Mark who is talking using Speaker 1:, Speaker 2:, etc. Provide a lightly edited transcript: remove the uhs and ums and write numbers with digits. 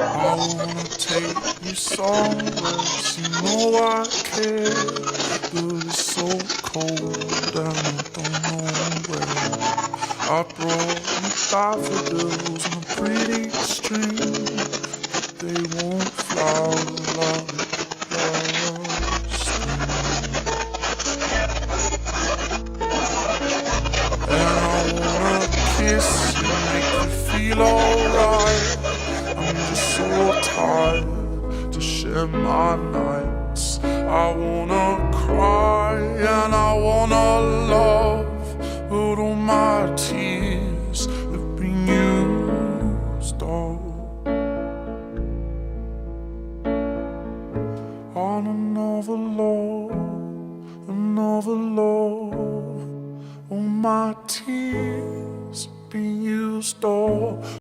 Speaker 1: I wanna take you somewhere, you know I care, but it's so cold and I don't know where. I brought you daffodils on a pretty string, but they won't flower like last spring. And I wanna kiss you, make you feel alright. I'm just so tired to share my nights. I wanna cry and I wanna love, but all my tears have been used all